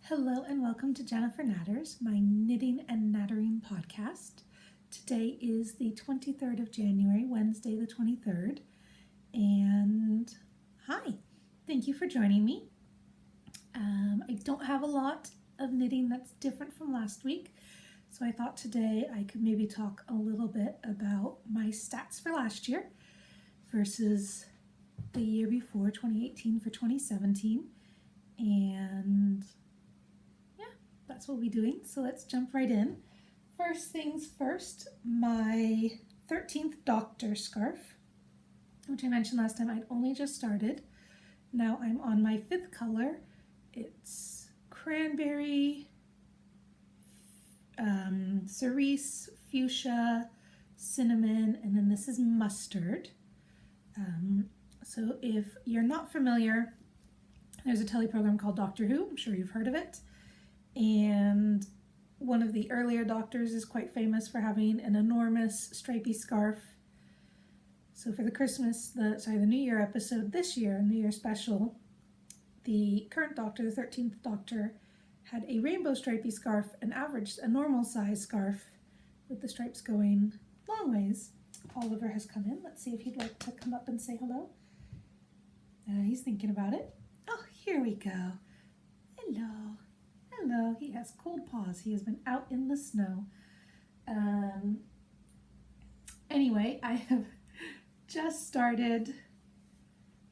Hello and welcome to Jennifer Knatters, my knitting and nattering podcast. Today is the 23rd of January, Wednesday the 23rd, and hi, thank you for joining me. I don't have a lot of knitting that's different from last week, so I thought today I could maybe talk a little bit about my stats for last year versus the year before, 2018 for 2017, and that's what we'll be doing, so let's jump right in. First things first, my 13th Doctor scarf, which I mentioned last time I'd only just started. Now I'm on my 5th color. It's cranberry, cerise, fuchsia, cinnamon, and then this is mustard. So if you're not familiar, there's a teleprogram called Doctor Who. I'm sure you've heard of it. And one of the earlier doctors is quite famous for having an enormous stripy scarf. So for the New Year episode this year, New Year special, the current Doctor, the 13th Doctor, had a rainbow stripy scarf, a normal size scarf with the stripes going long ways. Oliver has come in. Let's see if he'd like to come up and say hello. He's thinking about it. Oh, here we go. Hello. Hello, he has cold paws. He has been out in the snow. Anyway, I have just started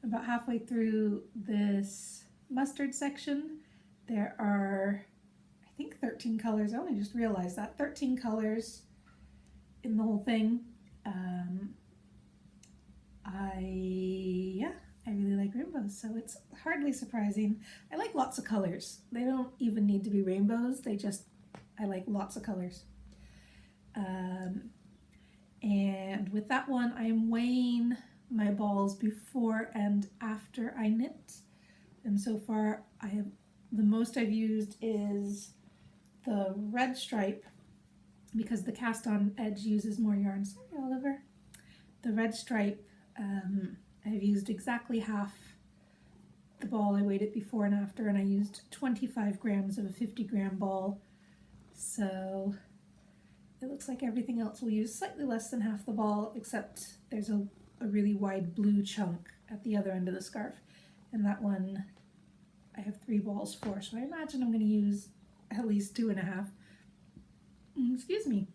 about halfway through this mustard section. There are, I think, 13 colors. I only just realized that. 13 colors in the whole thing. I really like rainbows, so it's hardly surprising. I like lots of colors. They don't even need to be rainbows. I like lots of colors. And with that one, I am weighing my balls before and after I knit. And so far, the most I've used is the red stripe because the cast-on edge uses more yarn. Sorry, Oliver. The red stripe, I've used exactly half the ball. I weighed it before and after, and I used 25 grams of a 50-gram ball. So it looks like everything else will use slightly less than half the ball, except there's a really wide blue chunk at the other end of the scarf. And that one I have 3 balls for, so I imagine I'm going to use at least 2.5. Excuse me.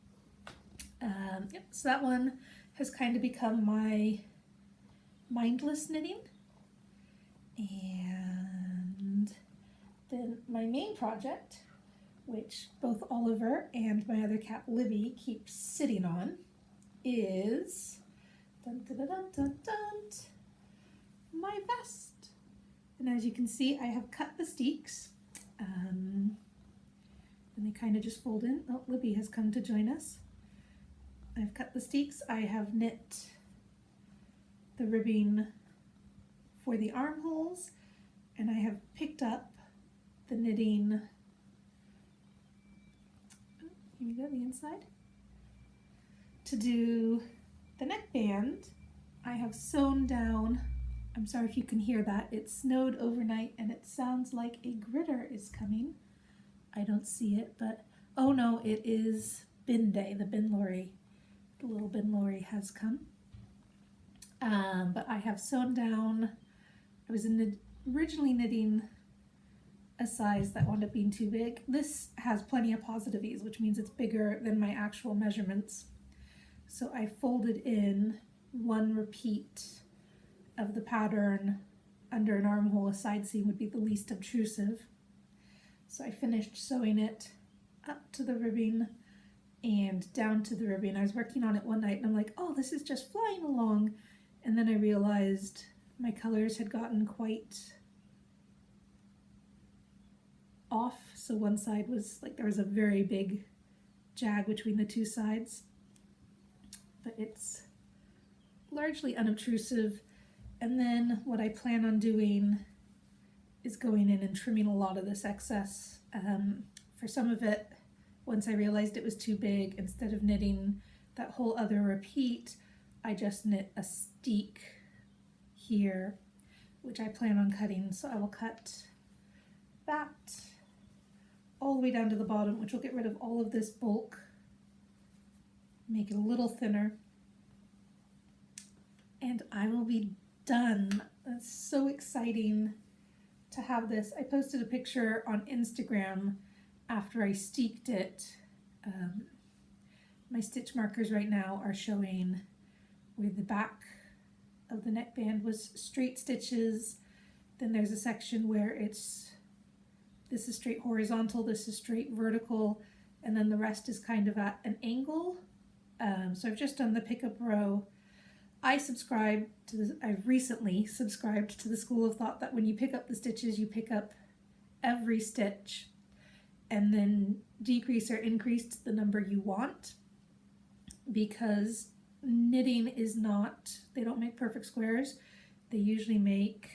So that one has kind of become my mindless knitting. And then my main project, which both Oliver and my other cat Libby keep sitting on, is my vest. And as you can see, I have cut the steeks, and they kind of just fold in. Oh, Libby has come to join us. I've cut the steeks. I have knit the ribbing for the armholes, and I have picked up the knitting, here we go, the inside, to do the neckband. I have sewn down, I'm sorry if you can hear that, it snowed overnight and it sounds like a gritter is coming. I don't see it, but oh no, it is bin day. The little bin lorry has come. But I have sewn down, I was originally knitting a size that wound up being too big. This has plenty of positive ease, which means it's bigger than my actual measurements. So I folded in 1 repeat of the pattern under an armhole. A side seam would be the least obtrusive. So I finished sewing it up to the ribbing and down to the ribbing. I was working on it one night and I'm like, oh, this is just flying along. And then I realized my colors had gotten quite off. So one side was like, there was a very big jag between the 2 sides, but it's largely unobtrusive. And then what I plan on doing is going in and trimming a lot of this excess. For some of it, once I realized it was too big, instead of knitting that whole other repeat, I just knit a steek here, which I plan on cutting. So I will cut that the way down to the bottom, which will get rid of all of this bulk, make it a little thinner, and I will be done. That's so exciting to have this. I posted a picture on Instagram after I steeked it. My stitch markers right now are showing where the back of the neckband was straight stitches. Then there's a section where this is straight horizontal, this is straight vertical, and then the rest is kind of at an angle. So I've just done the pickup row. I've recently subscribed to the school of thought that when you pick up the stitches, you pick up every stitch and then decrease or increase to the number you want, because knitting is not, they don't make perfect squares. They usually make,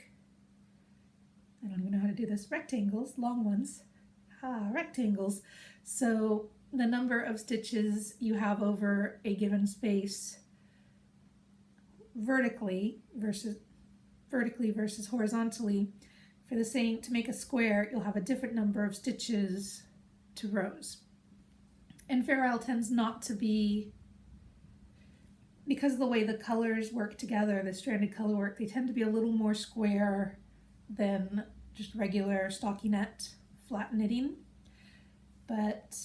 I don't even know how to do this, rectangles, long ones. Rectangles. So the number of stitches you have over a given space vertically versus horizontally, for the same, to make a square, you'll have a different number of stitches to rows. And Fair Isle tends not to be, because of the way the colors work together, the stranded color work, they tend to be a little more square than just regular stockinette flat knitting. But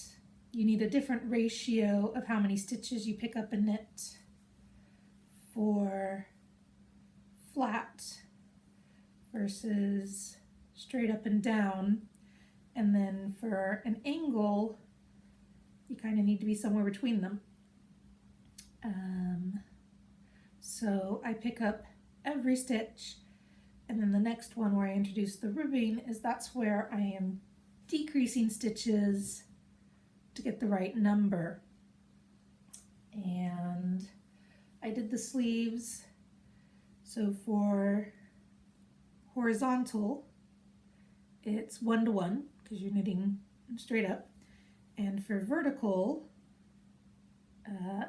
you need a different ratio of how many stitches you pick up and knit for flat versus straight up and down. And then for an angle, you kind of need to be somewhere between them. So I pick up every stitch, and then the next one where I introduce the ribbing that's where I am decreasing stitches to get the right number. And I did the sleeves. So for horizontal, it's 1 to 1 because you're knitting straight up. And for vertical,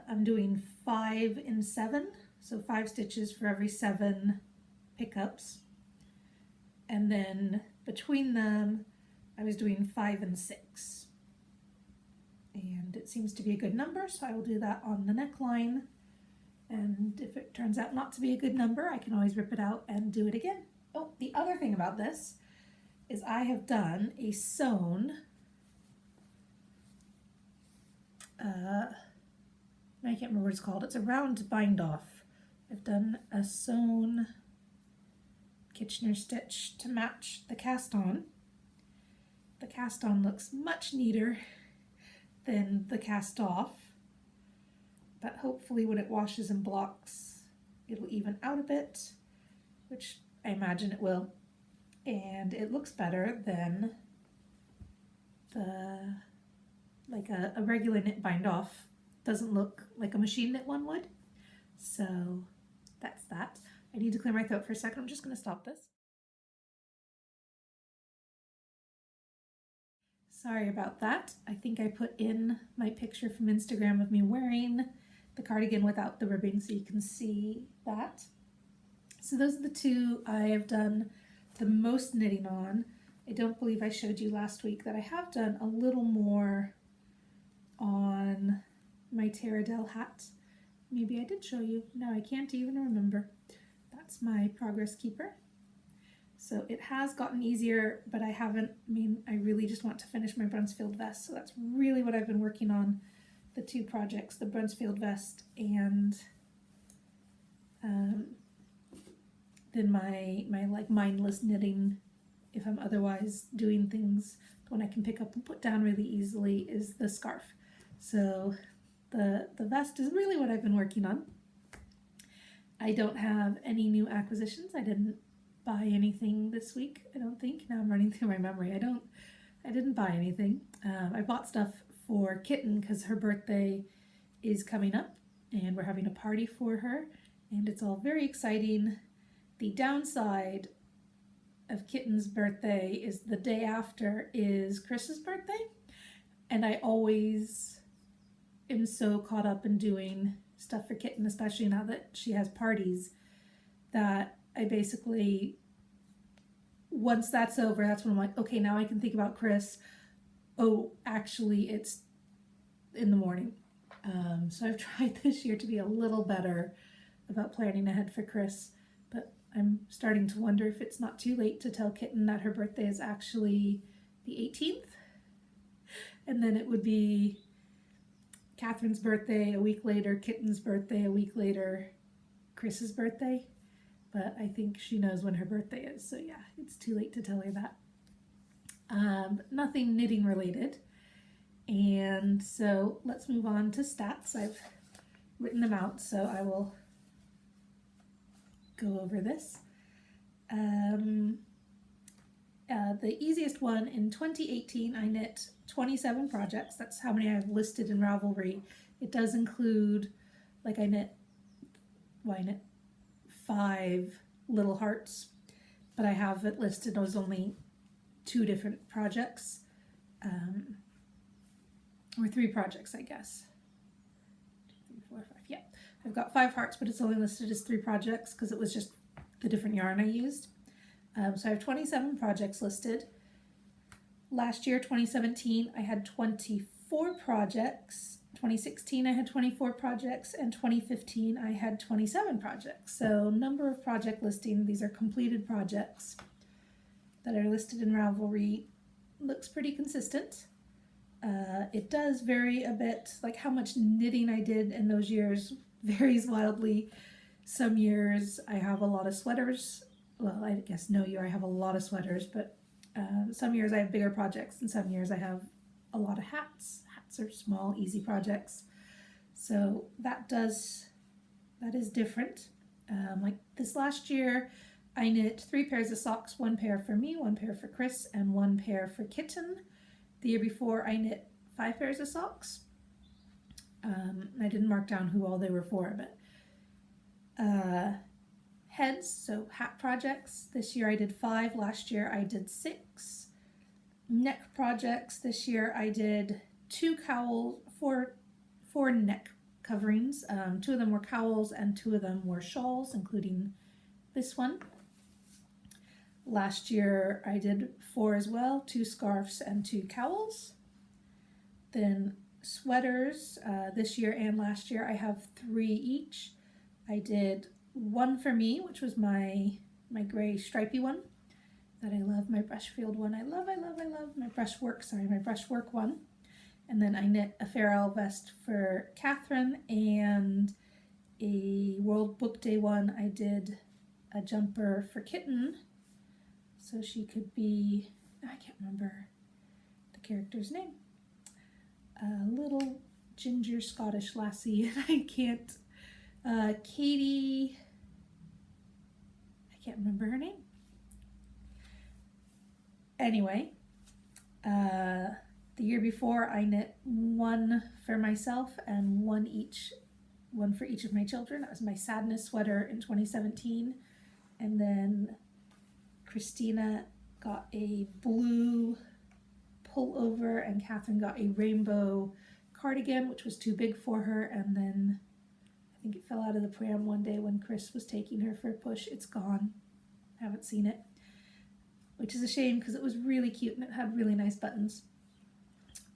I'm doing 5 and 7. So 5 stitches for every 7 pickups. And then between them, I was doing 5 and 6. And it seems to be a good number, so I will do that on the neckline. And if it turns out not to be a good number, I can always rip it out and do it again. Oh, the other thing about this is I have done a sewn, I can't remember what it's called. It's a round bind off. I've done a sewn Kitchener stitch to match the cast on. The cast on looks much neater than the cast off, but hopefully when it washes and blocks, it'll even out a bit, which I imagine it will. And it looks better than like a regular knit bind off. Doesn't look like a machine knit one would. So that's that. I need to clear my throat for a second. I'm just going to stop this. Sorry about that. I think I put in my picture from Instagram of me wearing the cardigan without the ribbing so you can see that. So those are the two I have done the most knitting on. I don't believe I showed you last week that I have done a little more on my Terradell hat. Maybe I did show you. No, I can't even remember. That's my progress keeper. So it has gotten easier, but I really just want to finish my Bruntsfield vest. So that's really what I've been working on, the two projects, the Bruntsfield vest and then my like mindless knitting, if I'm otherwise doing things, the one I can pick up and put down really easily is the scarf. So the vest is really what I've been working on. I don't have any new acquisitions. I didn't buy anything this week, I don't think. Now I'm running through my memory. I didn't buy anything. I bought stuff for Kitten because her birthday is coming up and we're having a party for her and it's all very exciting. The downside of Kitten's birthday is the day after is Chris's birthday, and I always am so caught up in doing stuff for Kitten, especially now that she has parties, that I basically, once that's over, that's when I'm like, okay, now I can think about Chris. oh, actually it's in the morning. So I've tried this year to be a little better about planning ahead for Chris, but I'm starting to wonder if it's not too late to tell Kitten that her birthday is actually the 18th, and then it would be Catherine's birthday a week later, Kitten's birthday a week later, Chris's birthday. But I think she knows when her birthday is, so yeah, it's too late to tell her that. Nothing knitting related. And so let's move on to stats. I've written them out, so I will go over this. The easiest one, in 2018, I knit 27 projects. That's how many I've listed in Ravelry. It does include, like I knit 5 little hearts, but I have it listed as only 2 different projects, or 3 projects, I guess. 2, 3, 4, 5. Yeah, I've got 5 hearts, but it's only listed as 3 projects because it was just the different yarn I used. So I have 27 projects listed. Last year, 2017, I had 24 projects. 2016, I had 24 projects, and 2015, I had 27 projects. So number of project listing, these are completed projects that are listed in Ravelry, looks pretty consistent. It does vary a bit, like how much knitting I did in those years varies wildly. Some years I have a lot of sweaters. Well, I guess no year I have a lot of sweaters, but some years I have bigger projects, and some years I have a lot of hats. Hats are small, easy projects. So that is different. Like this last year, I knit 3 pairs of socks, 1 pair for me, 1 pair for Chris, and 1 pair for Kitten. The year before, I knit 5 pairs of socks. I didn't mark down who all they were for, but heads, so hat projects. This year I did 5. Last year I did 6. Neck projects. This year I did 2 cowls, 4 neck coverings. 2 of them were cowls and 2 of them were shawls, including this one. Last year I did 4 as well, 2 scarves and 2 cowls. Then sweaters, this year and last year I have 3 each. I did 1 for me, which was my gray stripy one that I love, my Bruntsfield one. I love my brushwork one. And then I knit a Fair Isle vest for Catherine, and a World Book Day one. I did a jumper for Kitten, so she could be, I can't remember the character's name, a little ginger Scottish lassie, and I can't, Katie, I can't remember her name. Anyway, the year before I knit 1 for myself and 1 for each of my children. That was my sadness sweater in 2017. And then Christina got a blue pullover and Catherine got a rainbow cardigan, which was too big for her. And then I think it fell out of the pram one day when Chris was taking her for a push. It's gone. I haven't seen it, which is a shame because it was really cute and it had really nice buttons.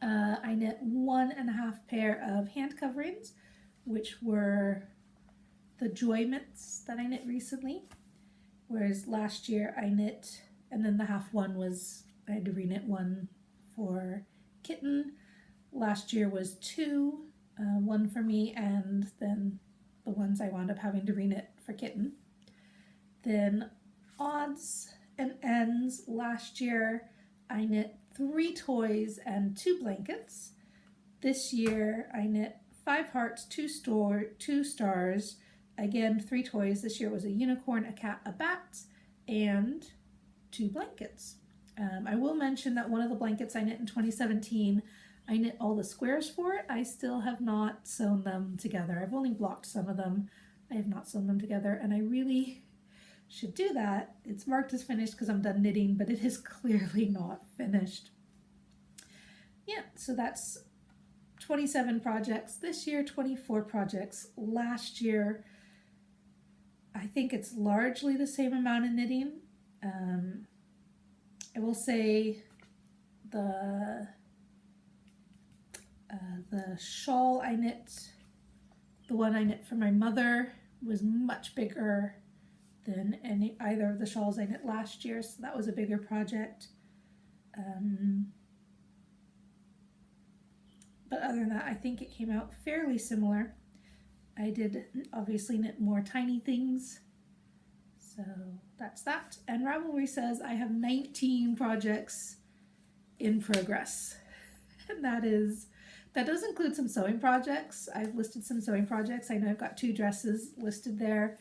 I knit 1.5 pair of hand coverings, which were the Joy mitts that I knit recently. Whereas last year I knit, and then the half one was, I had to reknit 1 for Kitten. Last year was 2, 1 for me, and then the ones I wound up having to reknit for Kitten. Then odds and ends, last year I knit 3 toys and 2 blankets. This year I knit 5 hearts, 2 stars, again 3 toys. This year was a unicorn, a cat, a bat, and 2 blankets. I will mention that one of the blankets I knit in 2017, I knit all the squares for it. I still have not sewn them together. I've only blocked some of them. I have not sewn them together, and I really should do that. It's marked as finished because I'm done knitting, but it is clearly not finished. Yeah, so that's 27 projects. This year, 24 projects. Last year, I think it's largely the same amount of knitting. I will say the The shawl I knit, the one I knit for my mother, was much bigger than either of the shawls I knit last year, so that was a bigger project. But other than that, I think it came out fairly similar. I did obviously knit more tiny things, so that's that. And Ravelry says I have 19 projects in progress, and that does include some sewing projects. I've listed some sewing projects. I know I've got 2 dresses listed there.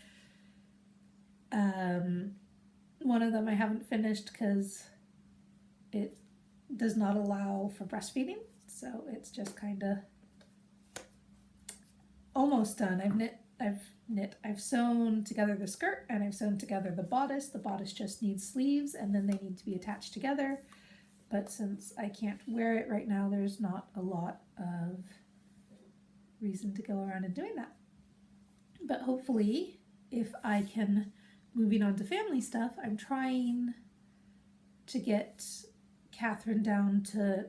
One of them I haven't finished because it does not allow for breastfeeding, so it's just kind of almost done. I've sewn together the skirt and I've sewn together the bodice. The bodice just needs sleeves and then they need to be attached together. But since I can't wear it right now, there's not a lot of reason to go around and doing that. But hopefully, if I can, moving on to family stuff, I'm trying to get Catherine down to,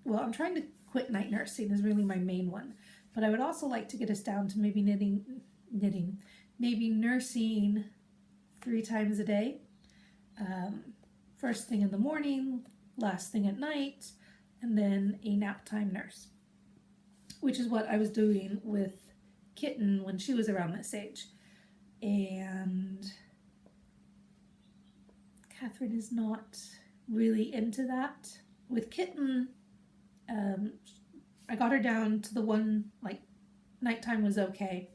well, I'm trying to quit night nursing is really my main one. But I would also like to get us down to maybe maybe nursing 3 times a day. First thing in the morning, last thing at night, and then a nap time nurse, which is what I was doing with Kitten when she was around this age. And Catherine is not really into that. With Kitten, I got her down to the one, like, nighttime was okay.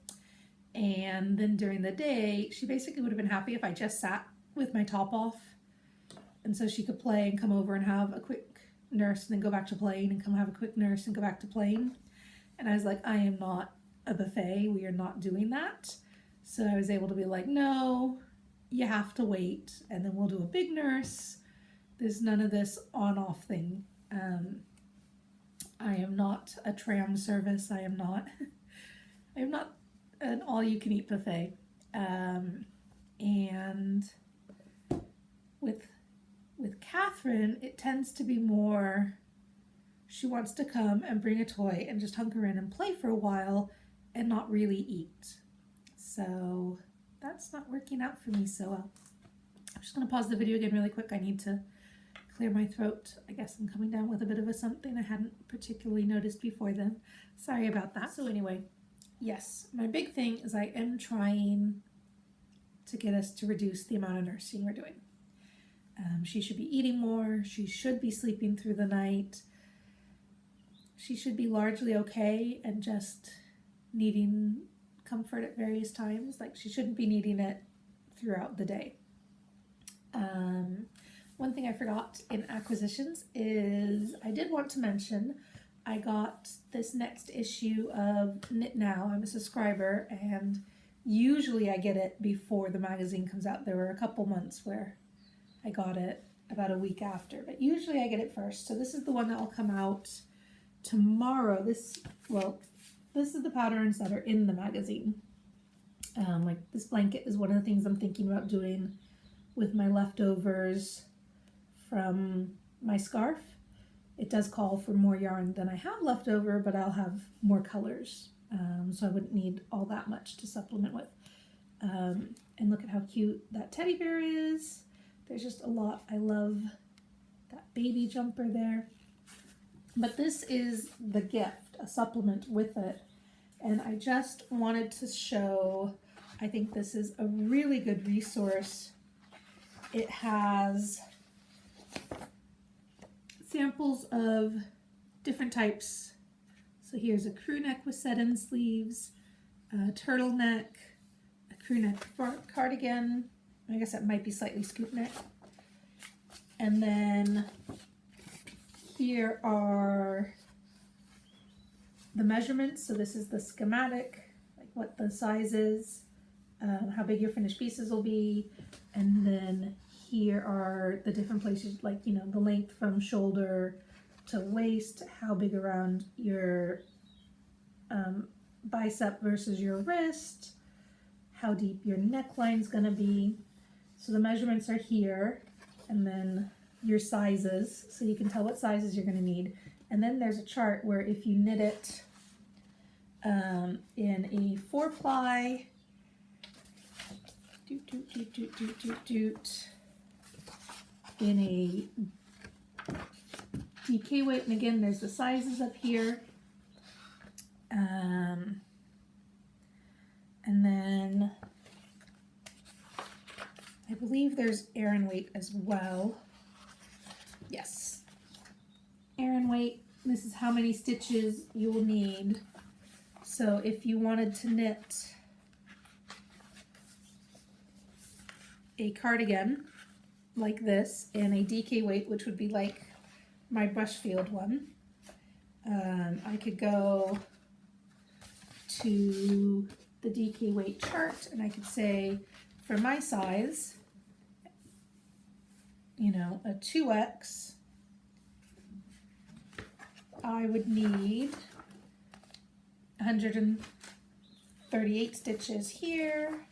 And then during the day, she basically would have been happy if I just sat with my top off. And so she could play and come over and have a quick nurse and then go back to playing and come have a quick nurse and go back to playing. And I was like, I am not a buffet. We are not doing that. So I was able to be like, no, you have to wait. And then we'll do a big nurse. There's none of this on-off thing. I am not a tram service. I am not an all-you-can-eat buffet. And with Catherine, it tends to be more, she wants to come and bring a toy and just hunker in and play for a while and not really eat. So that's not working out for me so well. I'm just going to pause the video again really quick. I need to clear my throat. I guess I'm coming down with a bit of a something I hadn't particularly noticed before then. Sorry about that. So anyway, yes, my big thing is I am trying to get us to reduce the amount of nursing we're doing. She should be eating more. She should be sleeping through the night. She should be largely okay and just needing comfort at various times. Like, she shouldn't be needing it throughout the day. One thing I forgot in acquisitions is I did want to mention I got this next issue of Knit Now. I'm a subscriber and usually I get it before the magazine comes out. There were a couple months where I got it about a week after, but usually I get it first. So this is the one that will come out tomorrow. This is the patterns that are in the magazine. Like this blanket is one of the things I'm thinking about doing with my leftovers from my scarf. It does call for more yarn than I have left over, but I'll have more colors. So I wouldn't need all that much to supplement with. And look at how cute that teddy bear is. There's just a lot. I love that baby jumper there. But this is the gift, a supplement with it. And I just wanted to show, I think this is a really good resource. It has samples of different types. So here's a crew neck with set-in sleeves, a turtleneck, a crew neck cardigan. I guess that might be slightly scoop neck. And then here are the measurements. So this is the schematic, like what the size is, how big your finished pieces will be. And then here are the different places, like, you know, the length from shoulder to waist, how big around your bicep versus your wrist, how deep your neckline's gonna be. So the measurements are here, and then your sizes, so you can tell what sizes you're gonna need. And then there's a chart where if you knit it in a 4-ply, in a DK weight, and again there's the sizes up here, and then I believe there's Aran weight as well. Yes, Aran weight. This is how many stitches you will need. So if you wanted to knit a cardigan like this in a DK weight, which would be like my Bruntsfield one, I could go to the DK weight chart and I could say, for my size, you know, a 2X, I would need 138 stitches here.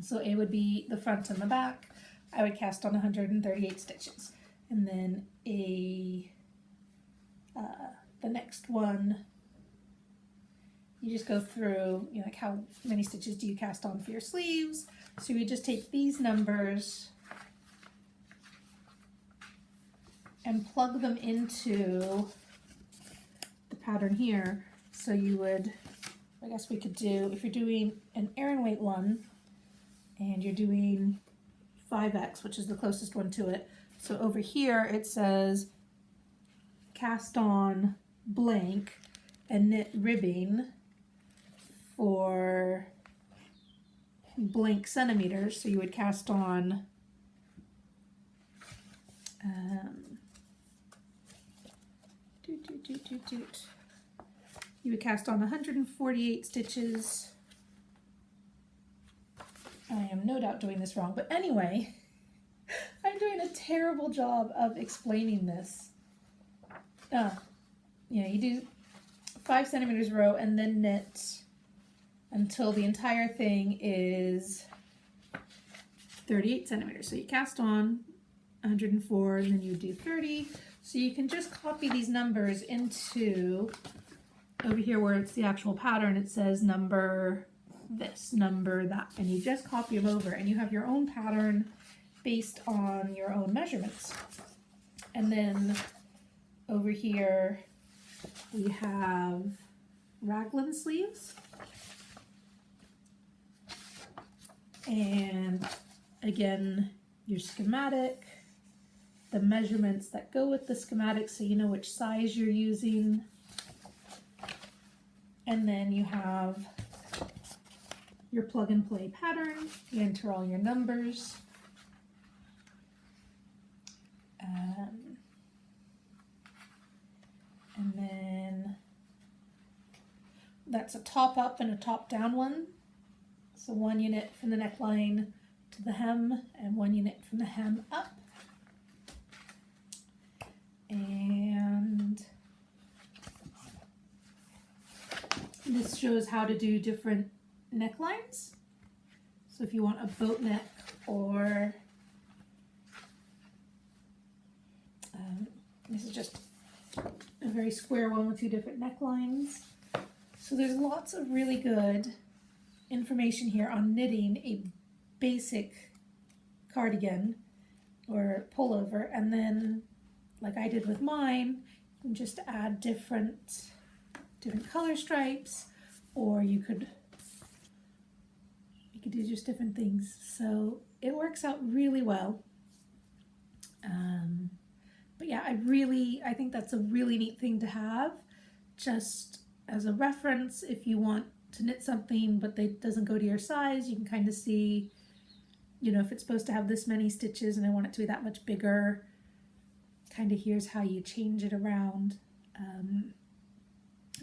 So it would be the front and the back. I would cast on 138 stitches. And then the next one, you just go through, you know, like how many stitches do you cast on for your sleeves. So you just take these numbers and plug them into the pattern here. So you would, I guess we could do, if you're doing an Aran weight one and you're doing 5X, which is the closest one to it. So over here it says cast on blank and knit ribbing for blank centimeters. So you would cast on you would cast on 148 stitches. I am no doubt doing this wrong, but anyway, I'm doing a terrible job of explaining this. Yeah, you do 5 centimeters row and then knit until the entire thing is 38 centimeters. So you cast on 104 and then you do 30. So you can just copy these numbers into over here where it's the actual pattern. It says number this, number that, and you just copy them over and you have your own pattern based on your own measurements. And then over here we have raglan sleeves, and again your schematic, the measurements that go with the schematic so you know which size you're using, and then you have your plug and play pattern. You enter all your numbers. And then that's a top up and a top down one. So one you knit from the neckline to the hem and one you knit from the hem up. And this shows how to do different necklines. So if you want a boat neck or this is just a very square one with 2 different necklines. So there's lots of really good information here on knitting a basic cardigan or pullover, and then like I did with mine, you can just add different color stripes, or you could do just different things. So it works out really well. But yeah, I think that's a really neat thing to have, just as a reference. If you want to knit something but it doesn't go to your size, you can kind of see, you know, if it's supposed to have this many stitches and I want it to be that much bigger, kind of here's how you change it around.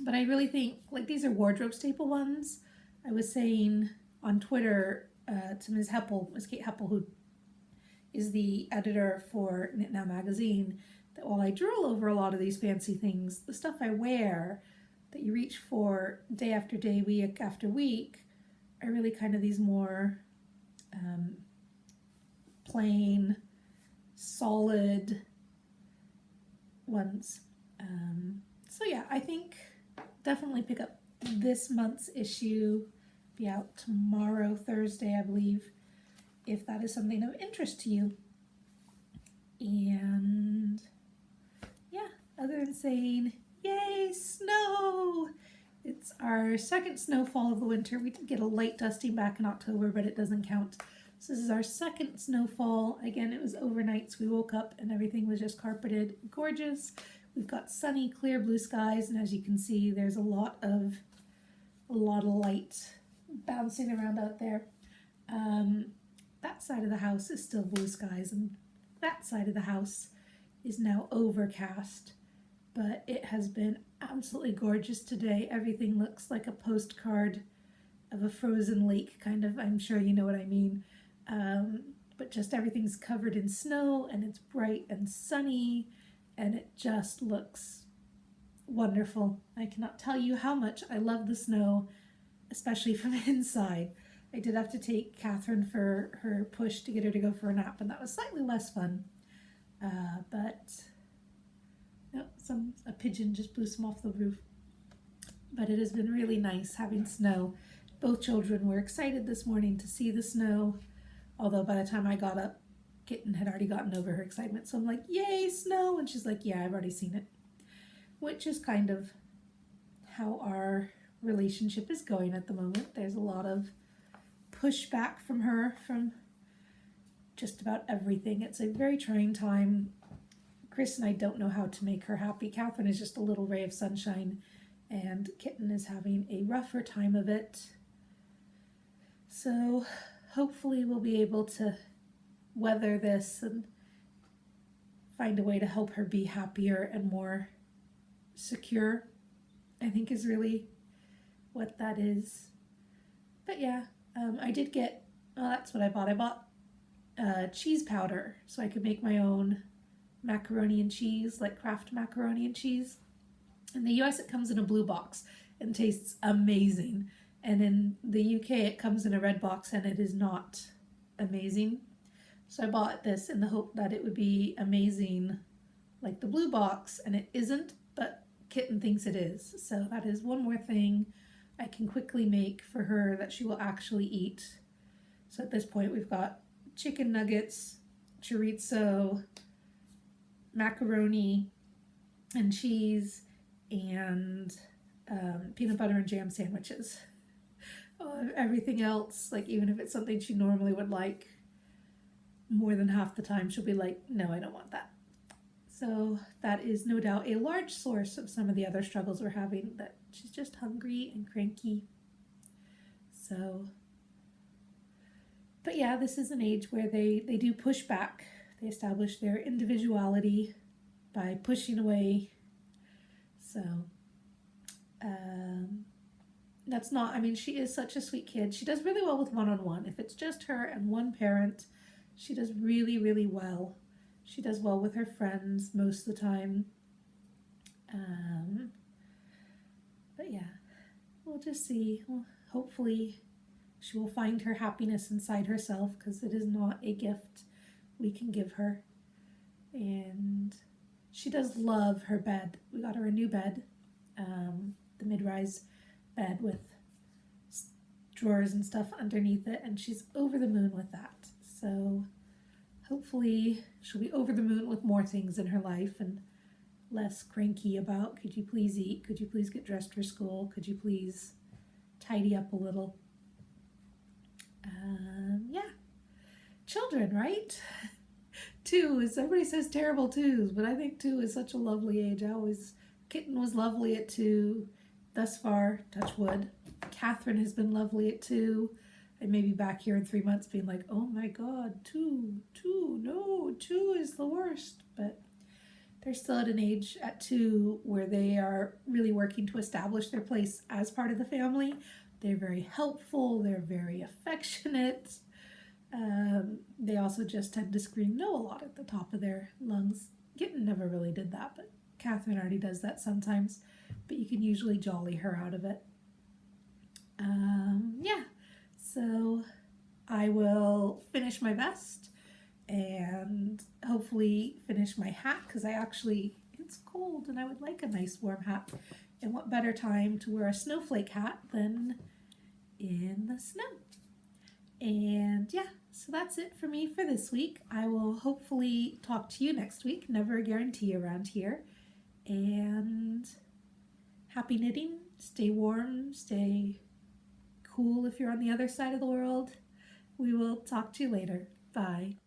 But I really think, like, these are wardrobe staple ones. I was saying on Twitter to Ms. Kate Heppel, who is the editor for Knit Now magazine, that while I drool over a lot of these fancy things, the stuff I wear that you reach for day after day, week after week, are really kind of these more plain, solid ones. So yeah, I think definitely pick up this month's issue. Be out tomorrow, Thursday, I believe, if that is something of interest to you. And yeah, other than saying, yay, snow! It's our second snowfall of the winter. We did get a light dusting back in October, but it doesn't count. So this is our second snowfall. Again, it was overnight, so we woke up and everything was just carpeted. Gorgeous. We've got sunny, clear blue skies, and as you can see, there's a lot of light bouncing around out there. That side of the house is still blue skies, and that side of the house is now overcast. But it has been absolutely gorgeous today. Everything looks like a postcard of a frozen lake, kind of. I'm sure you know what I mean. But just everything's covered in snow, and it's bright and sunny, and it just looks wonderful. I cannot tell you how much I love the snow, especially from inside. I did have to take Catherine for her push to get her to go for a nap, and that was slightly less fun. But no, a pigeon just blew some off the roof. But it has been really nice having snow. Both children were excited this morning to see the snow, although by the time I got up, Kitten had already gotten over her excitement. So I'm like, yay, snow! And she's like, yeah, I've already seen it. Which is kind of how our relationship is going at the moment. There's a lot of pushback from her from just about everything. It's a very trying time. Chris and I don't know how to make her happy. Catherine is just a little ray of sunshine, and Kitten is having a rougher time of it. So hopefully we'll be able to weather this and find a way to help her be happier and more secure, I think is really what that is. But yeah, I did get, that's what I bought. I bought cheese powder so I could make my own macaroni and cheese, like Kraft macaroni and cheese. In the US, it comes in a blue box and tastes amazing. And in the UK, it comes in a red box and it is not amazing. So I bought this in the hope that it would be amazing like the blue box, and it isn't, but Kitten thinks it is. So that is one more thing I can quickly make for her that she will actually eat. So at this point, we've got chicken nuggets, chorizo, macaroni and cheese, and peanut butter and jam sandwiches. Everything else, like even if it's something she normally would like, more than half the time she'll be like, no, I don't want that. So that is no doubt a large source of some of the other struggles we're having, that she's just hungry and cranky. So, but yeah, this is an age where they do push back. They establish their individuality by pushing away. So, that's not, I mean, she is such a sweet kid. She does really well with one-on-one. If it's just her and one parent, she does really, really well. She does well with her friends most of the time. But yeah, we'll just see. Well, hopefully she will find her happiness inside herself, because it is not a gift we can give her. And she does love her bed. We got her a new bed, the mid-rise bed with drawers and stuff underneath it, and she's over the moon with that. So hopefully she'll be over the moon with more things in her life and less cranky about, could you please eat, could you please get dressed for school, could you please tidy up a little. Yeah, children, right? 2 is, everybody says terrible 2s, but I think 2 is such a lovely age. Kitten was lovely at 2 thus far, touch wood. Catherine has been lovely at 2. I may be back here in 3 months being like, oh my God, 2, no, 2 is the worst. But they're still at an age at 2 where they are really working to establish their place as part of the family. They're very helpful, they're very affectionate. They also just tend to scream no a lot at the top of their lungs. Kitten never really did that, but Catherine already does that sometimes. But you can usually jolly her out of it. Yeah, so I will finish my vest and hopefully finish my hat, because I actually, it's cold and I would like a nice warm hat. And what better time to wear a snowflake hat than in the snow? And yeah, so that's it for me for this week. I will hopefully talk to you next week. Never a guarantee around here. And happy knitting. Stay warm. Stay cool if you're on the other side of the world. We will talk to you later. Bye.